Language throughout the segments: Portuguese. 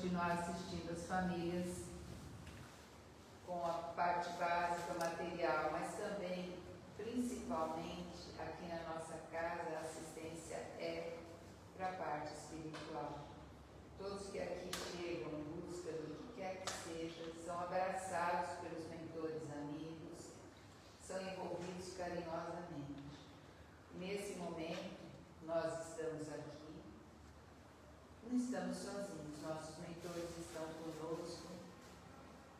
continuar assistindo as famílias com a parte básica, material, mas também, principalmente, aqui na nossa casa, a assistência é para a parte espiritual. Todos que aqui chegam em busca do que quer que seja, são abraçados pelos mentores amigos, são envolvidos carinhosamente. Nesse momento, nós estamos aqui, não estamos sozinhos, nossos mentores estão conosco,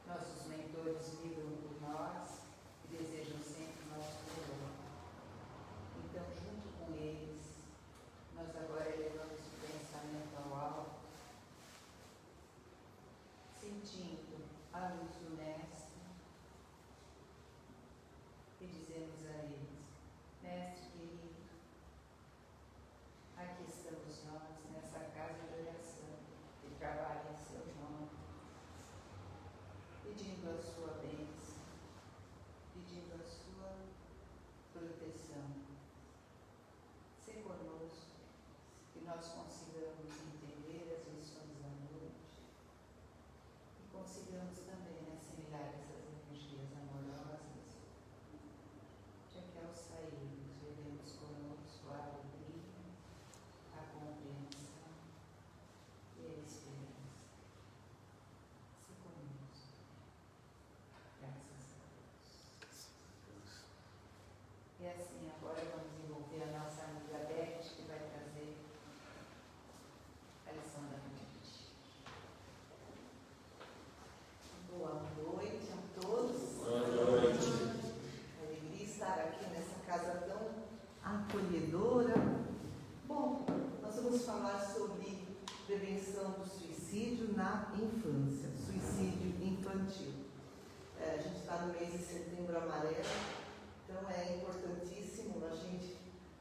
nossos mentores vibram por nós e desejam sempre o nosso melhor. Então, junto com eles, nós agora elevamos o pensamento ao alto, sentindo a luz do Mestre e dizemos a eles: Mestre querido, aqui estamos nós nessa casa de oração que trabalha em seu nome, pedindo a sua bênção, pedindo a sua proteção. Se conosco, que nós consigamos entender as lições da noite e consigamos também assimilar essas energias amorosas, já que ao sairmos levemos conosco a alegria, a compreensão e a esperança. Se conosco. Graças a Deus. E assim, agora vamos envolver a nossa amiga Beth, que vai trazer a lição da noite. Boa noite a todos. Boa noite. Alegria estar aqui nessa casa tão acolhedora. Bom, nós vamos falar sobre prevenção do suicídio na infância, suicídio infantil. A gente está no mês de Setembro Amarelo, então é importantíssimo a gente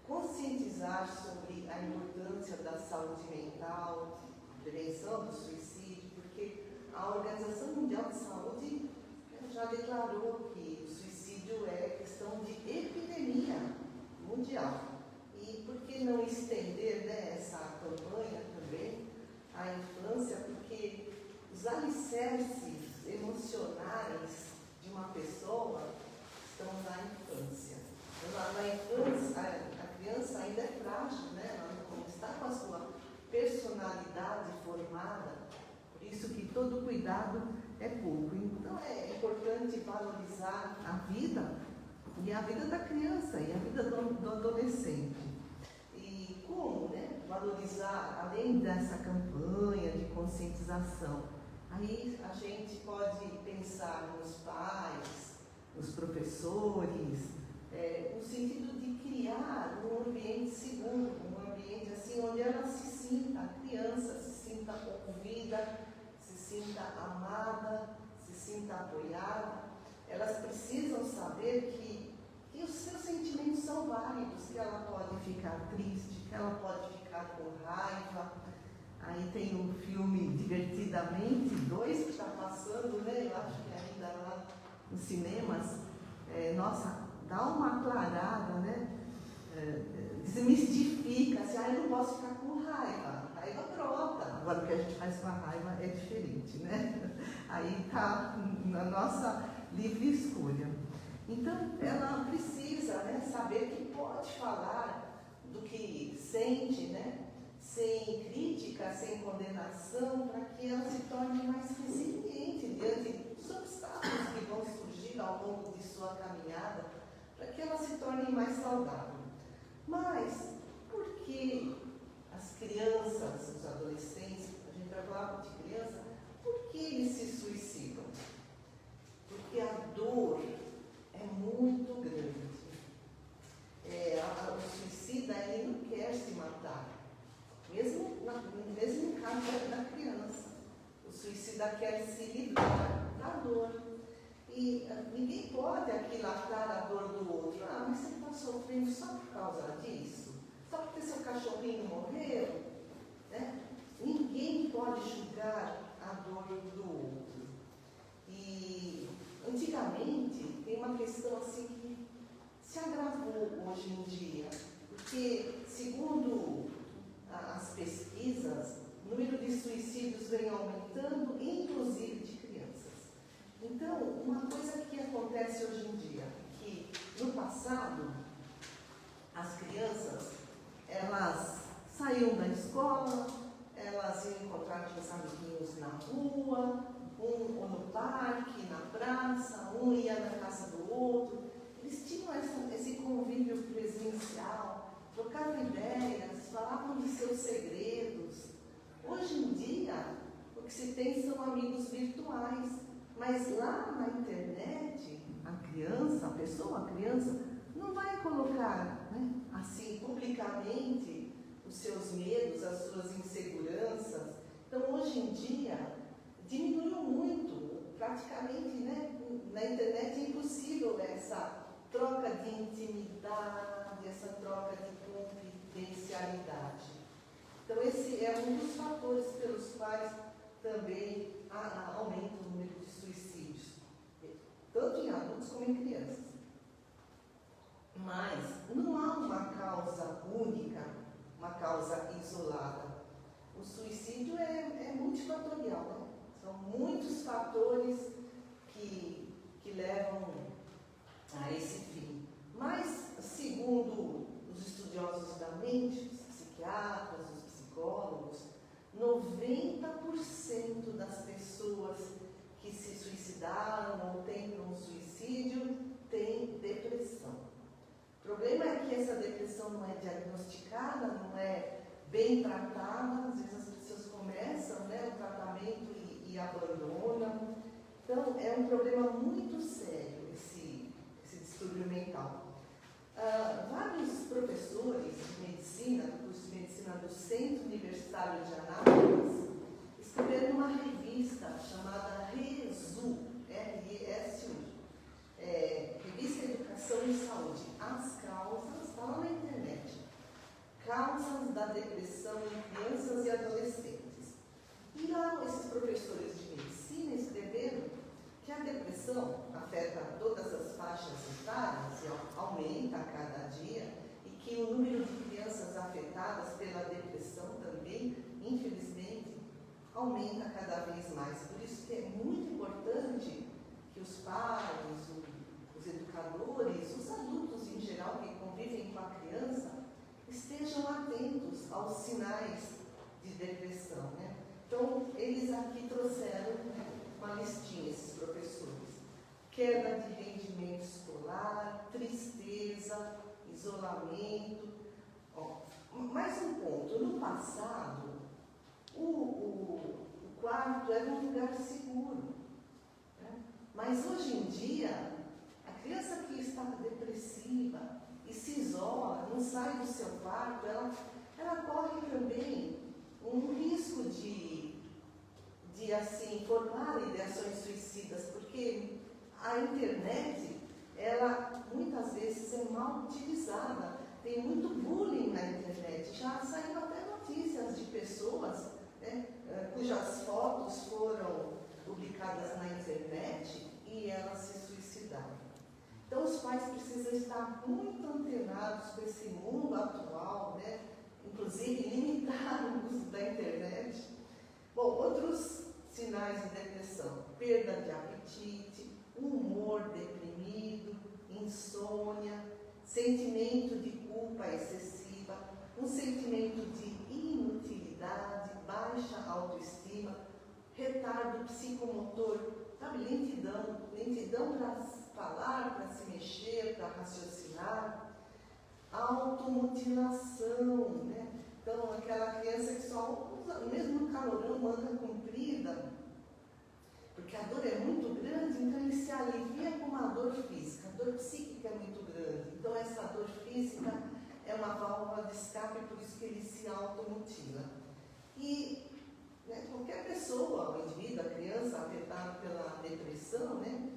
conscientizar sobre a importância da saúde mental, prevenção do suicídio, porque a Organização Mundial de Saúde já declarou que o suicídio é questão de epidemia mundial. E por que não estender, né, essa campanha também à infância? Porque os alicerces emocionais de uma pessoa estão na infância. Na infância, a criança ainda é frágil, né? Ela não está com a sua personalidade formada, por isso que todo cuidado é pouco. Então é importante valorizar a vida, e a vida da criança, e a vida do adolescente. E como, né, valorizar, além dessa campanha de conscientização? Aí a gente pode pensar nos pais, nos professores, no sentido de criar um ambiente seguro, um ambiente assim onde ela se sinta, a criança se sinta ouvida, se sinta amada, se sinta apoiada. Elas precisam saber que os seus sentimentos são válidos, que ela pode ficar triste, que ela pode ficar com raiva. Aí tem um filme Divertidamente 2 que está passando, né? Eu acho que ainda lá nos cinemas. Nossa, dá uma aclarada, né? Desmistifica, assim, eu não posso ficar com raiva. A raiva brota. Agora o que a gente faz com a raiva é diferente, né? Aí está na nossa livre escolha. Então, ela precisa, né, saber que pode falar do que sente, né? Sem crítica, sem condenação, para que ela se torne mais resiliente diante dos obstáculos que vão surgir ao longo de sua caminhada, para que ela se torne mais saudável. Mas, por que as crianças, os adolescentes, a gente vai falar de criança, por que eles se suicidam? Porque a dor é muito grande. O suicida, ele não quer se matar. Mesmo no caso da criança, o suicida quer se livrar da dor. E ninguém pode aquilatar a dor do outro. Ah, mas você está sofrendo só por causa disso? Só porque seu cachorrinho morreu? Né? Ninguém pode julgar a dor do outro. E antigamente tem uma questão assim que se agravou hoje em dia, porque segundo as pesquisas, o número de suicídios vem aumentando, inclusive de crianças. Então, uma coisa que acontece hoje em dia, que no passado, as crianças, elas saíam da escola, elas iam encontrar com os amiguinhos na rua, ou no parque, na praça, um ia na casa do outro. Eles tinham esse convívio presencial, trocavam ideias, falavam de seus segredos. Hoje em dia, o que se tem são amigos virtuais, mas lá na internet, a criança, não vai colocar, né, assim, publicamente, os seus medos, as suas inseguranças. Então, hoje em dia, diminuiu muito, praticamente, né, na internet é impossível essa troca de intimidade, essa troca de confidencialidade. Então, esse é um dos fatores pelos quais também aumenta o número de suicídios, tanto em adultos como em crianças. Mas não há uma causa única, uma causa isolada. O suicídio é multifatorial, né? São muitos fatores que levam a esse fim. Mas, segundo os estudiosos da mente, os psiquiatras, os psicólogos, 90% das pessoas que se suicidaram ou tentam um suicídio têm depressão. O problema é que essa depressão não é diagnosticada, não é bem tratada. Às vezes as pessoas começam, né, o tratamento e abandonam. Então, é um problema muito sério esse distúrbio mental. Vários professores de medicina, do curso de medicina do Centro Universitário de Anápolis, escreveram uma revista chamada RESU, R-E-S-U, Revista Educação e Saúde. As causas, está lá na internet, causas da depressão em crianças e adolescentes. E lá esses professores de medicina escreveram que a depressão afeta todas as faixas etárias e aumenta a cada dia, e que o número de crianças afetadas pela depressão também, infelizmente, aumenta cada vez mais. Por isso que é muito importante que os pais, os educadores, os adultos em geral que convivem com a criança, estejam atentos aos sinais de depressão, né? Então, eles aqui trouxeram, né, uma listinha, esses professores. Queda de rendimento escolar, tristeza, isolamento. Mais um ponto. No passado, o quarto era um lugar seguro, né? Mas hoje em dia, a criança que está depressiva e se isola, não sai do seu quarto, ela corre também um risco de assim, formar ideações suicidas, porque a internet, ela muitas vezes é mal utilizada. Tem muito bullying na internet. Já saíram até notícias de pessoas, né, cujas fotos foram publicadas na internet e elas se suicidaram. Então, os pais precisam estar muito antenados com esse mundo atual, né? Inclusive limitar o uso da internet. Bom, outros sinais de depressão: perda de apetite, humor deprimido, insônia, sentimento de culpa excessiva, um sentimento de inutilidade, baixa autoestima, retardo psicomotor, sabe, lentidão para falar, para se mexer, para raciocinar, automutilação, né? Então, aquela criança que só usa, mesmo no calorão, manga comprida, porque a dor é muito grande, então ele se alivia com uma dor física. A dor psíquica é muito grande, então essa dor física é uma válvula de escape, por isso que ele se automutila. E, né, qualquer pessoa, o indivíduo, a criança afetada pela depressão, né,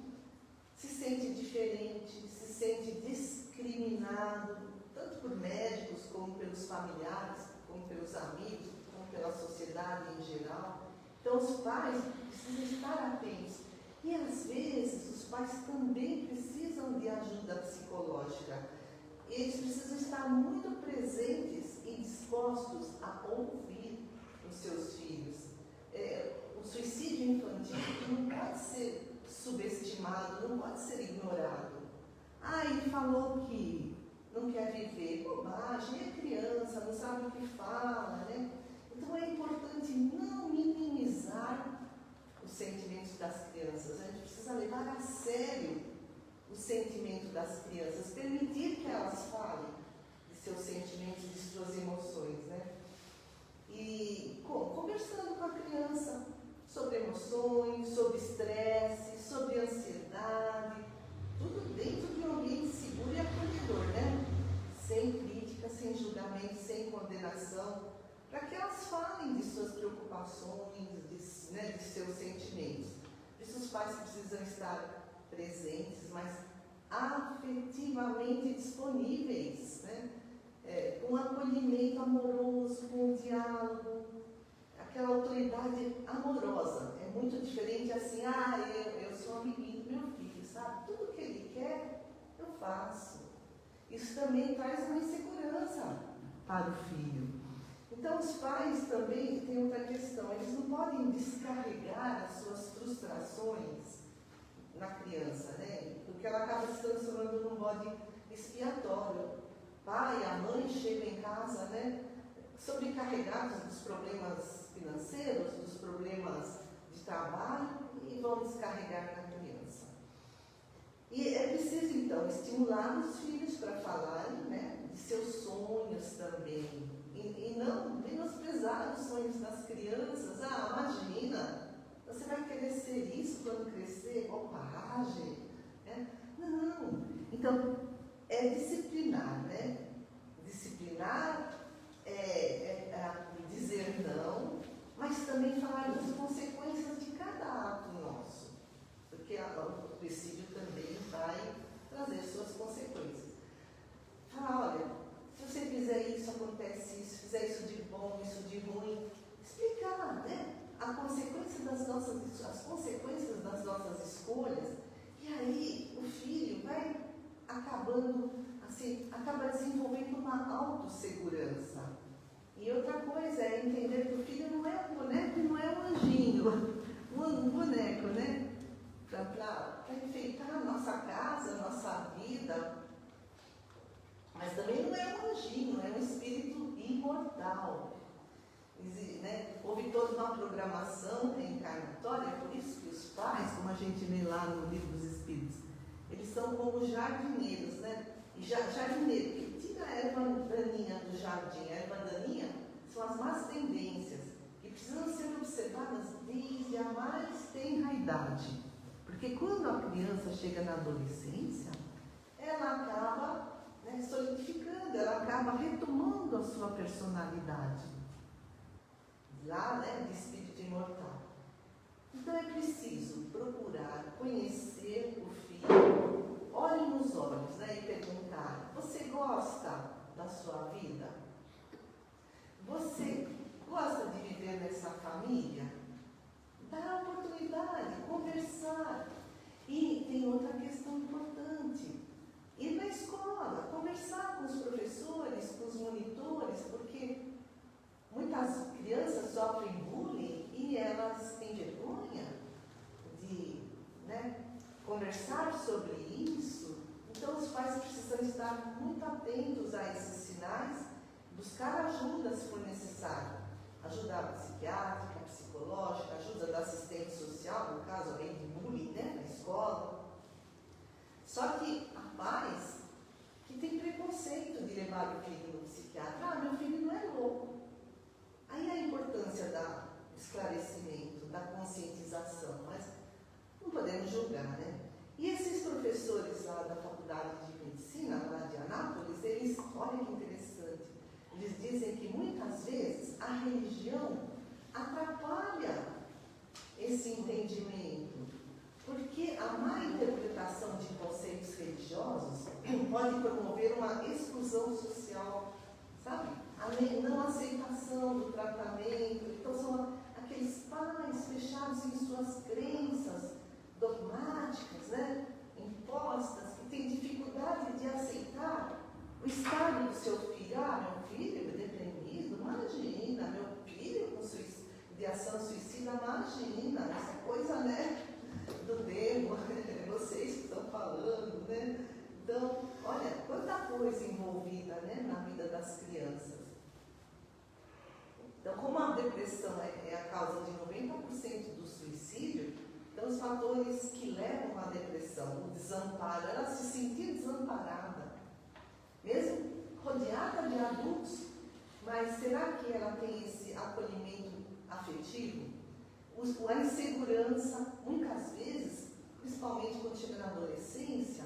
se sente diferente, se sente discriminado, tanto por médicos, como pelos familiares, como pelos amigos, como pela sociedade em geral. Então, os pais precisam estar atentos. E, às vezes, os pais também precisam de ajuda psicológica. Eles precisam estar muito presentes e dispostos a ouvir os seus filhos. O suicídio infantil não pode ser subestimado, não pode ser ignorado. Ele falou que não quer viver. Bobagem, é criança, não sabe o que fala, né? Então é importante não minimizar os sentimentos das crianças. A gente precisa levar a sério o sentimento das crianças, permitir que elas falem de seus sentimentos, de suas emoções, né? E conversando com a criança sobre emoções, sobre estresse, sobre ansiedade, tudo dentro de um ambiente seguro e acolhedor, né? Sem crítica, sem julgamento, sem condenação, para que elas falem de suas preocupações, de seus sentimentos. Por isso os pais precisam estar presentes, mas afetivamente disponíveis, né? Com acolhimento amoroso, com diálogo, aquela autoridade amorosa. É muito diferente assim, eu sou amiguinho do meu filho, sabe? Tudo que ele quer, eu faço. Isso também traz uma insegurança para o filho. Então, os pais também têm outra questão, eles não podem descarregar as suas frustrações na criança, né? Porque ela acaba se transformando num bode expiatório. O pai, a mãe chegam em casa, né, sobrecarregados dos problemas financeiros, dos problemas de trabalho e vão descarregar na criança. E é preciso, então, estimular os filhos para falarem, né, de seus sonhos também. E não menosprezar os sonhos das crianças. Imagina, você vai querer ser isso quando crescer? Bobagem. Né? Não. Então, é disciplinar, né? Disciplinar dizer não, mas também falar das consequências de cada ato nosso. Porque o suicídio também vai trazer suas consequências. Falar, olha, se você fizer isso, acontece isso, se fizer isso de bom, isso de ruim. Explicar, né? As consequências das nossas escolhas. E aí o filho vai acaba desenvolvendo uma autossegurança. E outra coisa é entender que o filho não é um boneco e não é um anjinho. Um boneco, né? Para enfeitar a nossa casa, a nossa vida. Mas também não é um anjinho, é um espírito imortal. Né? Houve toda uma programação reencarnatória, por isso que os pais, como a gente lê lá no Livro dos Espíritos, eles são como jardineiros, né? E jardineiro, que tira a erva daninha do jardim. A erva daninha são as más tendências, que precisam ser observadas desde a mais tenra idade. Porque quando a criança chega na adolescência, ela acaba solidificando, ela acaba retomando a sua personalidade. Lá, né, de espírito imortal. Então é preciso procurar conhecer o filho, olhe nos olhos, né, e perguntar: você gosta da sua vida? Você gosta de viver nessa família? Dá a oportunidade, conversar. E tem outra questão importante: ir na escola, conversar com os professores, com os monitores, porque muitas crianças sofrem bullying e elas têm vergonha de, né, conversar sobre isso. Então os pais precisam estar muito atentos a esses sinais, buscar ajuda se for necessário. Ajuda psiquiátrica, psicológica, ajuda da assistente social, no caso alguém de bullying, né, na escola. Só que há pais que têm preconceito de levar o filho no psiquiatra. Meu filho não é louco. Aí a importância do esclarecimento, da conscientização, mas não podemos julgar, né? E esses professores lá da Faculdade de Medicina, lá de Anápolis, eles, olha que interessante, eles dizem que muitas vezes a religião atrapalha esse entendimento, porque a má interpretação de conceitos religiosos pode promover uma exclusão social, sabe? A não aceitação do tratamento. Então são aqueles pais fechados em suas crenças dogmáticas, né, impostas, que têm dificuldade de aceitar o estado do seu filho. Meu filho é deprimido, imagina, meu filho com suicídio. imagina, essa coisa, né, do demo, vocês que estão falando, né? Então, olha, quanta coisa envolvida, né, na vida das crianças. Então, como a depressão é a causa de 90% do suicídio, então os fatores que levam à depressão, o desamparo, ela se sentir desamparada, mesmo rodeada de adultos, mas será que ela tem esse acolhimento afetivo? A insegurança, muitas vezes, principalmente quando chega na adolescência,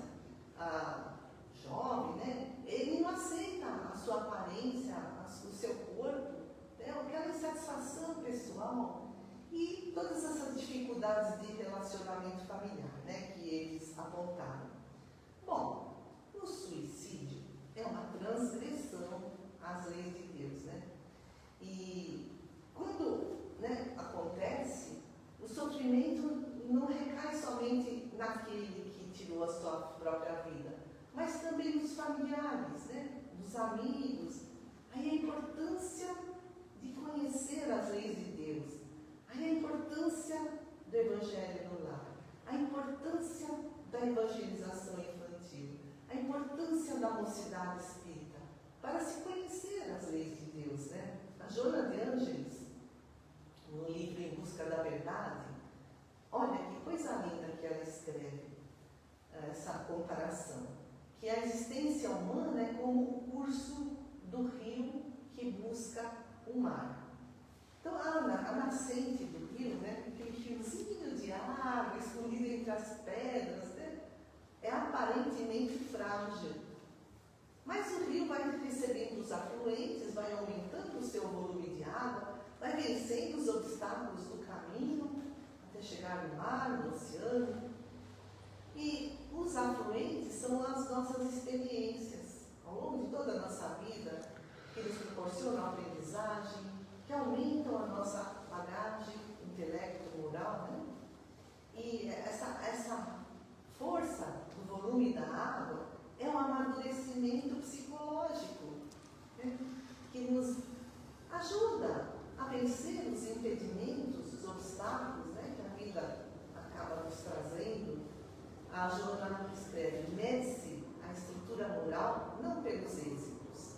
jovem, né, ele não aceita a sua aparência, o seu corpo, né, aquela insatisfação pessoal e todas essas dificuldades de relacionamento familiar, né, que eles apontaram. Bom, o suicídio é uma transgressão às leis de Deus, né? E quando, né, acontece, o sofrimento não recai somente naquele que tirou a sua própria vida, mas também dos familiares, né, dos amigos. Aí a importância de conhecer as leis de Deus, aí a importância do evangelho no lar, a importância da evangelização infantil, a importância da mocidade espírita, para se conhecer as leis de Deus, né? A Joana de Ângeles, no livro Em Busca da Verdade, olha que coisa linda que ela escreve, essa comparação, que a existência humana é como o curso do rio que busca o mar. Então, a nascente do rio, né, aquele fiozinho de água escondido entre as pedras, né, é aparentemente frágil. Mas o rio vai recebendo os afluentes, vai aumentando o seu volume de água, vai vencendo os obstáculos do caminho, até chegar no mar, no oceano. E os afluentes são as nossas experiências, ao longo de toda a nossa vida, que nos proporcionam aprendizagem, que aumentam a nossa bagagem, intelecto, moral, né? E essa força do volume da água é um amadurecimento psicológico, né, que nos ajuda a vencer os impedimentos, os obstáculos, né, que a vida acaba nos trazendo. A Joana escreve: mede-se a estrutura moral não pelos êxitos,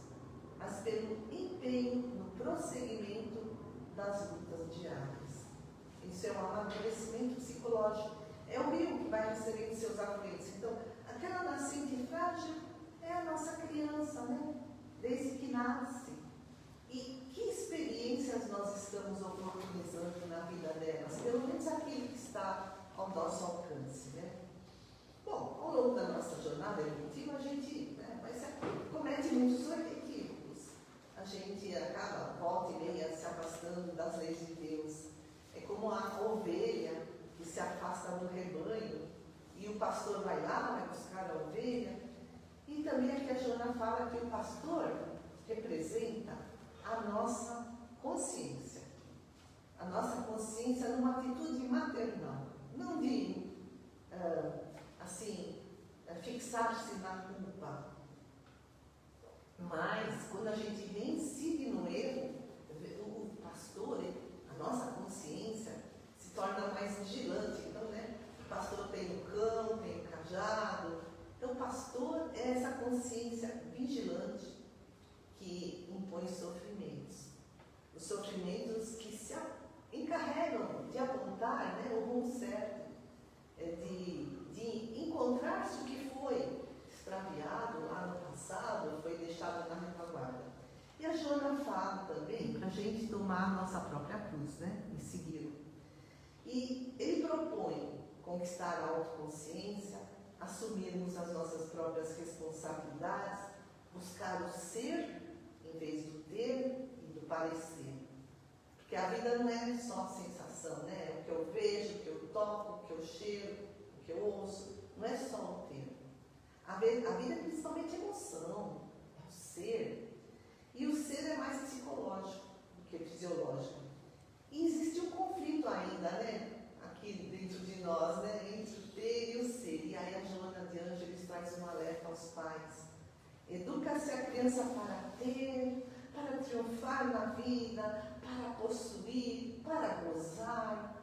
mas pelo empenho no prosseguimento das lutas diárias. Isso é um amadurecimento psicológico. É o rio que vai recebendo seus afluentes. Então, aquela nascente frágil é a nossa criança, né? Desde que nasce. E que experiências nós estamos oportunizando na vida delas? Pelo menos aquilo que está ao nosso alcance, né? Bom, ao longo da nossa jornada evolutiva, a gente, né, comete muitos equívocos. A gente acaba, volta e meia, se afastando das leis de Deus. É como a ovelha que se afasta do rebanho e o pastor vai lá, vai buscar a ovelha. E também aqui a Joana fala que o pastor representa a nossa consciência. A nossa consciência numa atitude maternal, não de fixar-se na culpa. Mas quando a gente reincide no erro, o pastor, a nossa consciência, se torna mais vigilante. Então, né, o pastor tem o cão, tem o cajado. Então, o pastor é essa consciência vigilante que impõe sofrimentos. Os sofrimentos que se encarregam de apontar, né, o rumo certo, de encontrar-se o que foi extraviado lá no passado, foi deixado na retaguarda. E a Joana fala também para a gente tomar a nossa própria cruz, né, e segui-lo. E ele propõe conquistar a autoconsciência, assumirmos as nossas próprias responsabilidades, buscar o ser em vez do ter e do parecer. Porque a vida não é só sensação, né? É o que eu vejo, o que eu toco, o que eu cheiro, o que eu ouço. Não é só o ter. A vida é principalmente emoção, é o ser. E o ser é mais psicológico do que fisiológico. E existe um conflito ainda, né? Aqui dentro de nós, né? Entre o ter e o ser. E aí a Joana de Ângeles traz um alerta aos pais. Educa-se a criança para ter, para triunfar na vida, para possuir, para gozar.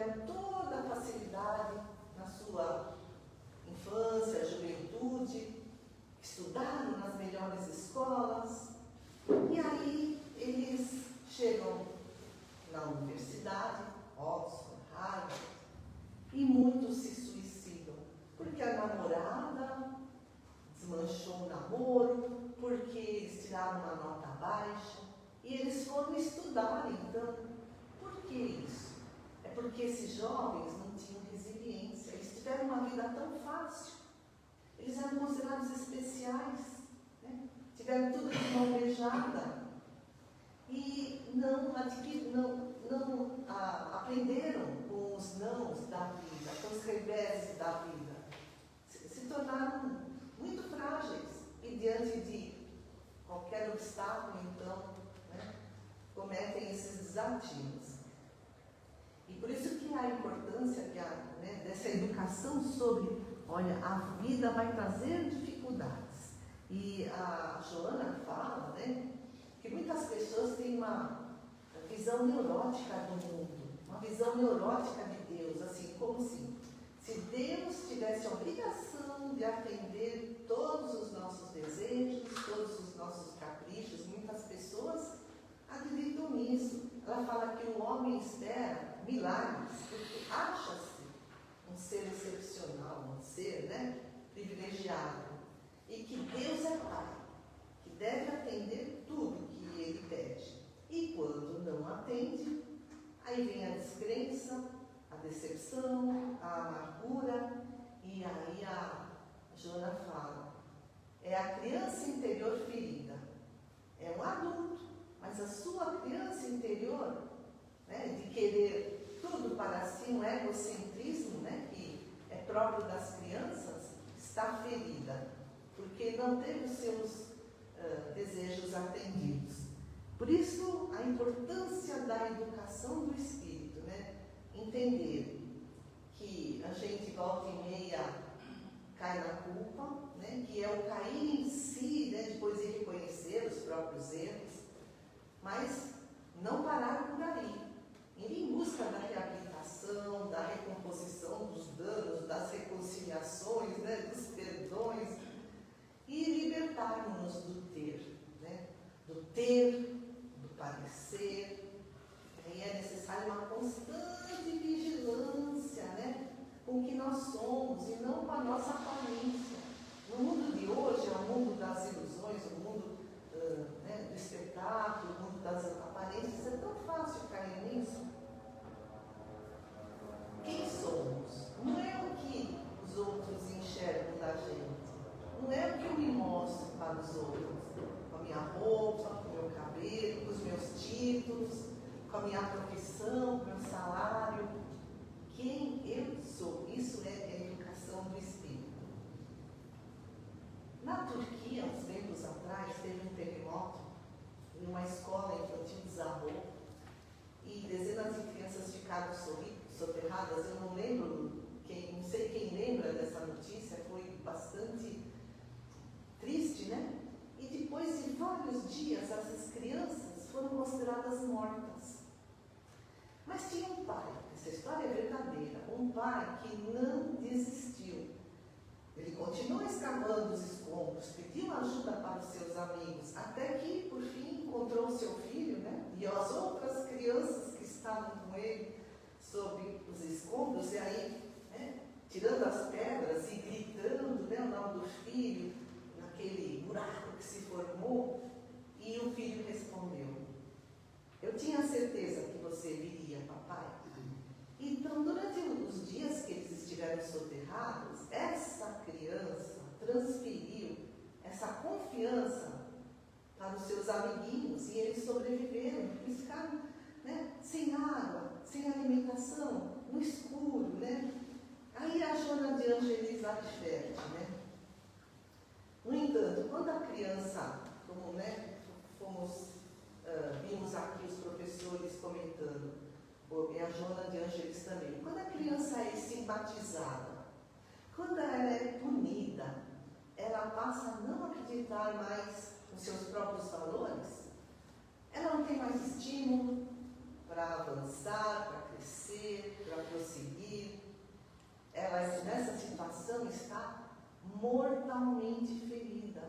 tiveram toda a facilidade na sua infância, juventude, estudaram nas melhores escolas, e aí eles chegam na universidade, Oxford, Harvard, e muitos se suicidam, porque a namorada desmanchou o namoro, porque eles tiraram uma nota baixa, e eles foram estudar. Então, por que isso? É porque esses jovens não tinham resiliência, eles tiveram uma vida tão fácil, eles eram considerados especiais, né? Tiveram tudo de mão beijada e não aprenderam com os nãos da vida, com os reveses da vida, se tornaram muito frágeis e diante de qualquer obstáculo, então, né, cometem esses desatinos. E por isso que há a importância dessa educação sobre, olha, a vida vai trazer dificuldades. E a Joana fala, né, que muitas pessoas têm uma visão neurótica do mundo, uma visão neurótica de Deus, assim, como se Deus tivesse a obrigação de atender todos os nossos desejos, todos os nossos caprichos. Muitas pessoas acreditam nisso. Ela fala que o homem espera milagres, porque acha-se um ser excepcional, um ser, né, privilegiado, e que Deus é Pai, que deve atender tudo que Ele pede. E quando não atende, aí vem a descrença, a decepção, a amargura, e aí a Joana fala, é a criança interior ferida, é um adulto, mas a sua criança interior, né, de querer tudo para si, um egocentrismo, né, que é próprio das crianças, está ferida, porque não teve os seus desejos atendidos. Por isso, a importância da educação do espírito, né? Entender que a gente volta e meia cai na culpa, né? Que é o cair em si, né? Depois de reconhecer os próprios erros, mas não parar por aí, ir em busca da reabilitação, da recomposição dos danos, das reconciliações, né? Dos perdões, e libertarmos do ter, né? Do ter, do padecer. E é necessário uma constante vigilância, né, com o que nós somos e não com a nossa aparência. No mundo de hoje, é o mundo das ilusões, o mundo né, do espetáculo, o mundo das aparências. É tão fácil cair nisso. Quem somos? Não é o que os outros enxergam da gente. Não é o que eu me mostro para os outros, com a minha roupa, com o meu cabelo, com os meus títulos, com a minha profissão, com o meu salário. Quem eu sou, isso é a educação do espírito. Na Turquia, uns tempos atrás, teve um terremoto em uma escola infantil, desabou, e dezenas de crianças ficaram soterradas. Eu não lembro, não sei quem lembra dessa notícia, foi bastante triste, né? E depois de vários dias, essas crianças foram consideradas mortas. Mas tinha um pai, essa história é verdadeira, um pai que não desistiu. Ele continuou escavando os escombros, pediu ajuda para os seus amigos, até que, por fim, encontrou o seu filho, né? E as outras crianças que estavam com ele sobre os escombros, e aí, né, tirando as pedras e gritando, né, o nome do filho, naquele buraco que se formou, e o filho respondeu: eu tinha certeza que você viria, papai. Então, durante os dias que eles estiveram soterrados, essa criança transferiu essa confiança para os seus amiguinhos, e eles sobreviveram, eles ficaram, né, sem água, sem alimentação, no escuro, né? Aí a Joana de Ângeles adverte, né? No entanto, quando a criança, como, né, vimos aqui os professores comentando, e a Joana de Ângeles também, quando a criança é estigmatizada, quando ela é punida, ela passa a não acreditar mais nos seus próprios valores, ela não tem mais estímulo para avançar, para crescer, para ela nessa situação está mortalmente ferida.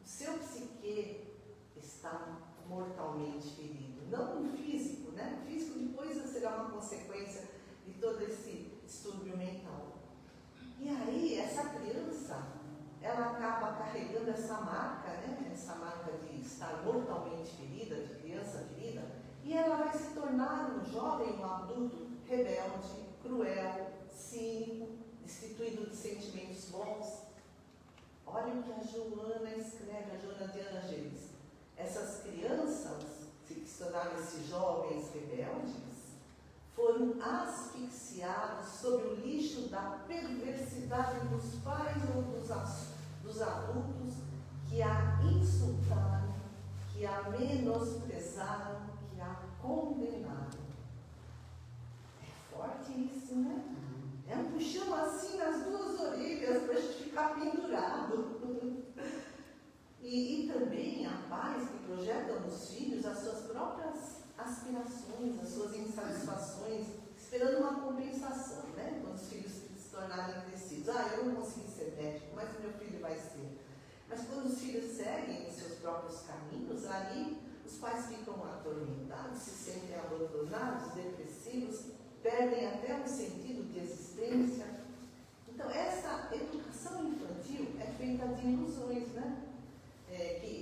O seu psique está mortalmente ferido. Não no físico, né? O físico depois será uma consequência de todo esse distúrbio mental. E aí, essa criança, ela acaba carregando essa marca, né? Essa marca de estar mortalmente ferida, de criança ferida, e ela vai se tornar um jovem, um adulto rebelde, cruel, cínico, destituído de sentimentos bons. Olha o que a Joana escreve, a Joana de Ângeles. Essas crianças, que se tornaram esses jovens rebeldes, foram asfixiados sob o lixo da perversidade dos pais ou dos adultos que a insultaram, que a menosprezaram, que a condenaram. É forte isso, né? É um puxão assim nas duas orelhas para a gente ficar pendurado. E também há pais que projetam nos filhos as suas próprias aspirações, as suas insatisfações, esperando uma compensação, né? Quando os filhos se tornarem crescidos. Eu não consegui ser médico, mas o meu filho vai ser. Mas quando os filhos seguem os seus próprios caminhos, ali os pais ficam atormentados, se sentem abandonados, depressivos, perdem até um sentido de existência. Então, essa educação infantil é feita de ilusões, né?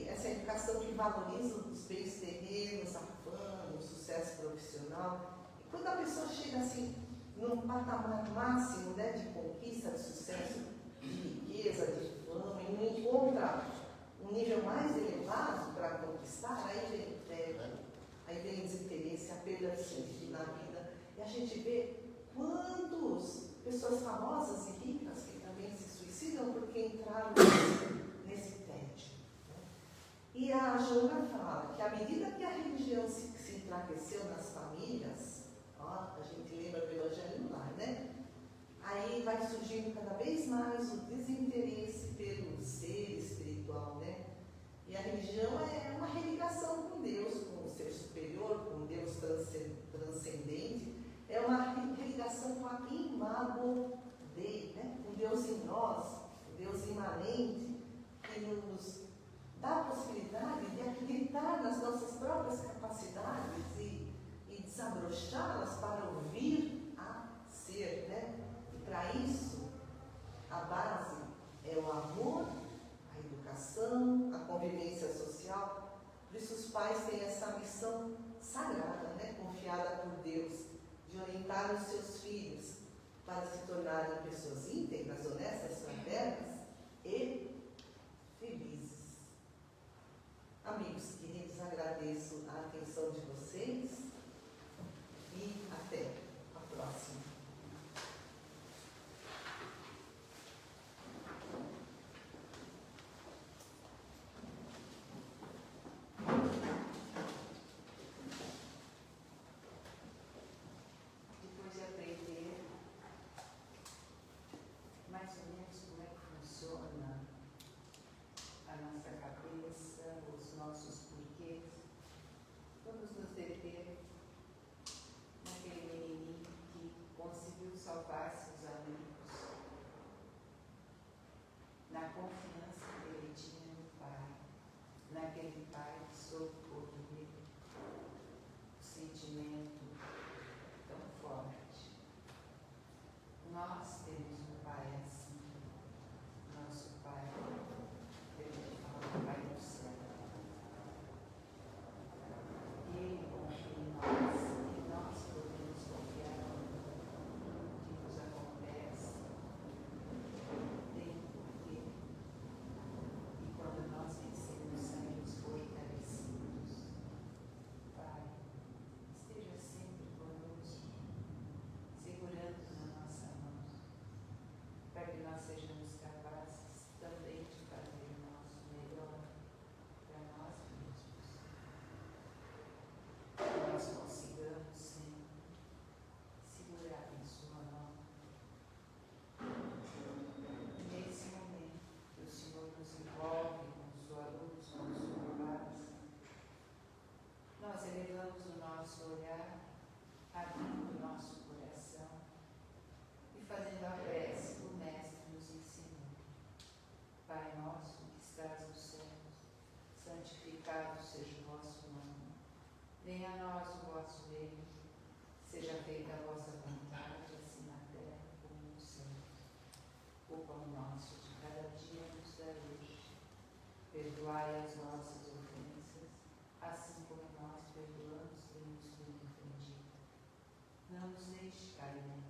Essa educação que valoriza os bens terrenos, a fama, o sucesso profissional. E quando a pessoa chega assim, num patamar máximo, né, de conquista, de sucesso, de riqueza, de fama, e não encontra um nível mais elevado para conquistar, aí vem o desinteresse, a perda de sentido na vida. E a gente vê quantas pessoas famosas e ricas que também se suicidam porque entraram nesse tédio. E a Joana fala que à medida que a religião se enfraqueceu nas famílias, a gente lembra do Evangelho lá, né? Aí vai surgindo cada vez mais o desinteresse pelo ser espiritual, né? E a religião é uma religação com Deus, com o ser superior, com o Deus transcendente. É uma religação com a imago Dei, né? Com Deus em nós, o Deus imanente, que nos dá a possibilidade de acreditar nas nossas próprias capacidades e desabrochá-las para ouvir a ser, né? E para isso, a base é o amor, a educação, a convivência social. Por isso os pais têm essa missão sagrada, né? Confiada por Deus, de orientar os seus filhos para se tornarem pessoas íntegras, honestas, fraternas e felizes. Amigos queridos, agradeço a atenção de vocês e até a próxima. Depois de aprender mais ou menos como é que funciona feita a vossa vontade, assim na terra como no céu. O pão nosso de cada dia nos dai hoje. Perdoai as nossas ofensas, assim como nós perdoamos quem nos tem ofendido. Não nos deixe cair em